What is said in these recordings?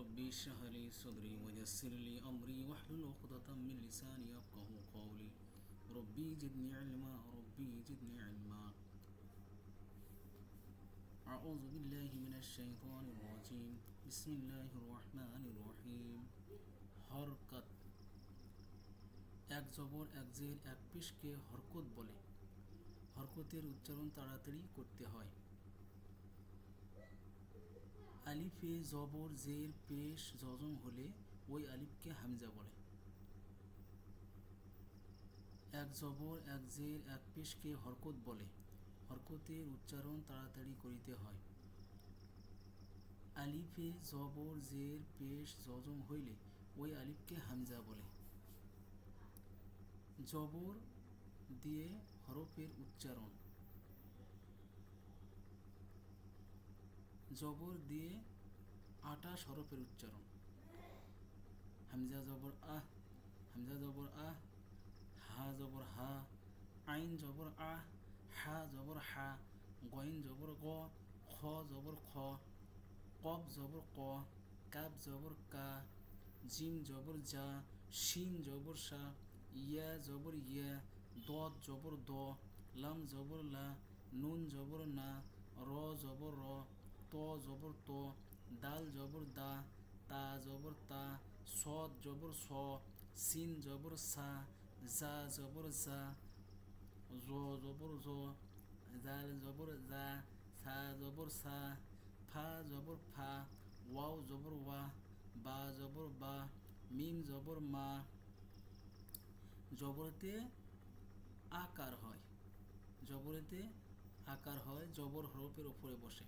ربي اشرح لي صدري ويسر لي أمري واحلل عقدة من لساني يفقهوا قولي ربي زدني علما ربي زدني علما أعوذ بالله من الشيطان الرجيم بسم الله الرحمن الرحيم হরকত এক জবর এক জের এক পেশকে হরকত বলে। হরকতের উচ্চারণ তাড়াতাড়ি করতে হয়। আলিফে জবর জের পেশ জজম হলে ওই আলিফকে হামজা বলে। এক জবর এক জের এক পেশকে হরকত বলে। হরকতের উচ্চারণ তাড়াতাড়ি করিতে হয়। আলিফে জবর জের পেশ জজম হইলে ওই আলিফকে হামজা বলে। জবর দিয়ে হরফের উচ্চারণ। জবর দিয়ে 28 হরফের উচ্চারণ। হামজা জবর আহ, হামজা জবর আহ, হা জবর হা, আইন জবর আহ, হা জবর হা, গইন জবর গ, খ জবর খ, কফ জবর ক, কাপ জবর কা, জিম জবর জা, শিন জবর সা, ইয়া জবর ইয়া, দদ জবর দ, লাম জবর লা, নুন জবর না, র জবর র, ত জবর ত, দাল জবর দা, তা জবর তা, সদ জবর স, সিন জবর সা, জা জবর জা, জ জবর জ, জাল জবর জা, সা জবর সা, ফা জবর ফা, ওয়াও জবর ওয়া, বা জবর বা, মিম জবর মা। জবরতে আকার হয়। জবরতে আকার হয়, জবর হরফের ওপরে বসে।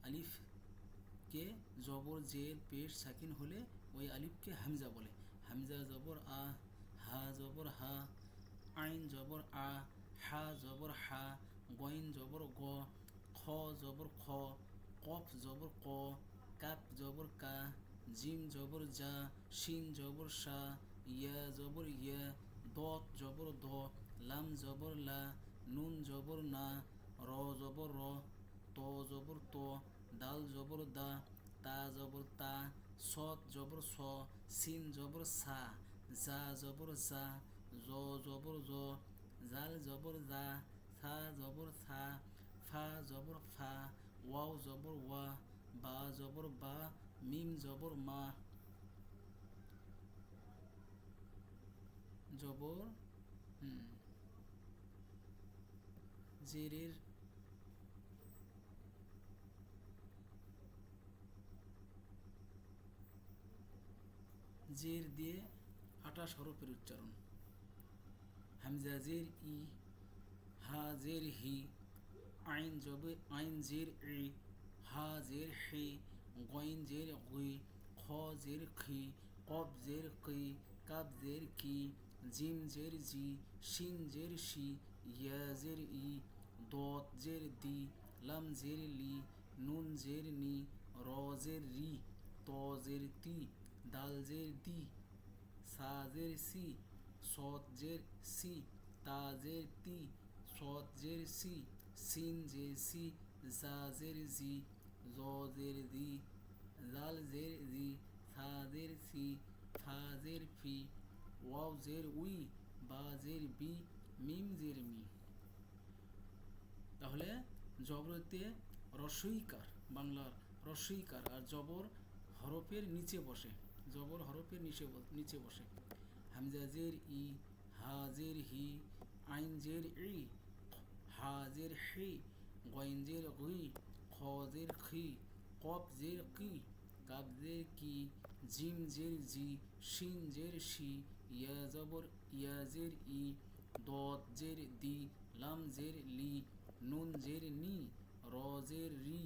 আলিফকে জবর জের পেশ সাকিন হলে ওই আলিফকে হামজা বলে। হামজা জবর আ, হা জবর হা, আইন জবর আ, হা জবর হা, গইন জবর গ, খ জবর খ, কফ জবর ক, কাপ জবর কা, জিম জবর জা, শিন জবর সা, ইয়া জবর ইয়া, দত জবর দ, লাম জবর লা, নুন জবর না, র জবর র, ত জবর ত, দাল জবর দা, তা জবর তা, সদ জবর স, সিন জবর সা, জা জবর জা, জ জবর জ, জাল জবর জা, সা জবর সা, ফা জবর ফা, ওয়াও জবর ওয়া, বা জবর বা, মিম জবর মা। জবর জেরের জের দিয়ে 28 হরফের উচ্চারণ। হামজা জের ই, হা জের হি, আইন জবর আইন জের ই, হা জের হি, গইন জের গুই, খ জের খি, কফ জের কি, কাপ জের কি, জিম জের জি, শিন জের শি, ইয়া জের ই, দত জের দি, লাম জের লি, নুন জের নি, র জের রি, ত জের তি, দাল জের দি, সা জের সি, সদ জের সি, তা জের তি, সদ জের সি, সিন জের সি, জা জের জি, জ জের দি, জাল জের জি, সা জের সি, ফা জের ফি, ওয়াও জের উই, বা জের বি, মিম জের মি। তাহলে জবরতে রস্বইকার, বাংলার রস্বইকার, আর জবর হরফের নিচে বসে। জবর হরফের নিচে বসে। হামজা জের ই, হা জের হি, আইন জের ই, হা জের হি, গইন জের গুই, খ জের খি, কফ জের কি, কাপ জের কি, জিম জের জি, শিন জের শি, ইয়া জবর ইয়া জের ই, দত জের দি, লাম জের লি, নুন জের নি, র জের রি,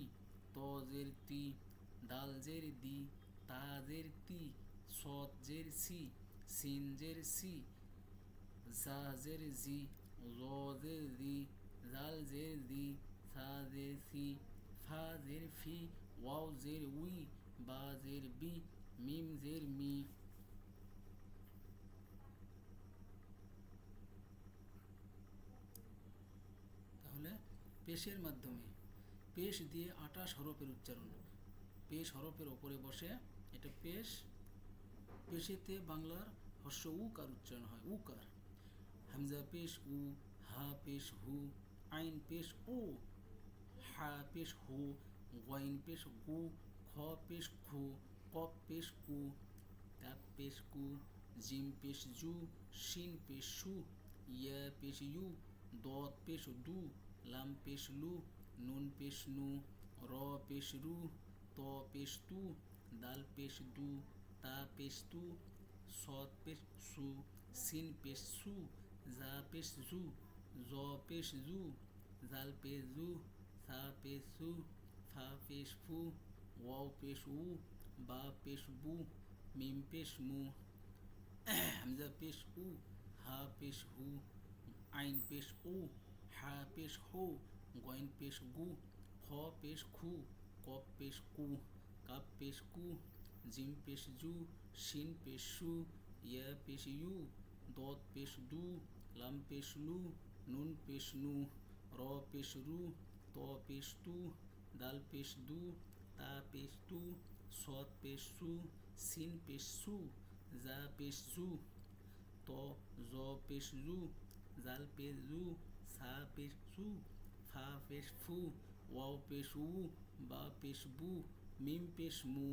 ত জের তি, দাল জের দি, তা জের তি, সদ জের সি, সিন জের সি, জা জের জি, জ জের জি, জাল জের দি, সা জের সি, ফা জের ফি, ওয়াও জের উই, বা জের বি, মিম জের মি। তাহলে পেশের মাধ্যমে, পেশ দিয়ে 28 হরফের উচ্চারণ। পেশ হরফের ওপরে বসে এটা পেশ, পেশেতে বাংলার হর্ষ উকার উচ্চারণ হয়, উকার। হামজা পেশ উ, হা পেশ হু, আইন পেশ ও, হা পেশ হু, গইন পেশ গু, খ পেশ খু, কফ পেশ কু, কাপ পেশ কু, জিম পেশ জু, শিন পেশ সু, ইয়া পেশ ইউ, দত পেশ দু, লাম পেশ লু, নুন পেশ নু, র পেশ রু, ত পেশ তু, দাল পেশ দু, তা পেশ তু, সৎ পেশ সু, সিন পেশ সু, জা পেশ জু, জ পেশ জু, জাল পেশ জু, সা পেশ সু, ফা পেশ ফু, ওয়াও পেশ উ, বা পেশ বু, মিম পেশ মু, হামজা পেশ উ, হা পেশ হু, আইন পেশ ও, হা পেশ হো, গইন পেশ গু, খ পেশ খু, কফ পেশ কু, কাপ পেশ কু, জিম পেশ জু, শিন পেশ সু, ইয়া পেশ ইউ, দত পেশ দু, লাম পেশ লু, নুন পেশ নু, র পেশ রু, ত পেশ তু, দাল পেশ দু, তা পেশ তু, সৎ পেশ সু, সিন পেশ সু, জা পেশ জু, ত জ পেশ জু, জাল পেশ জু, সা পেশ সু, ফা পেশ ফু, ওয়াও পেশ উ, বা পেশ বু, মিম পেশ মু।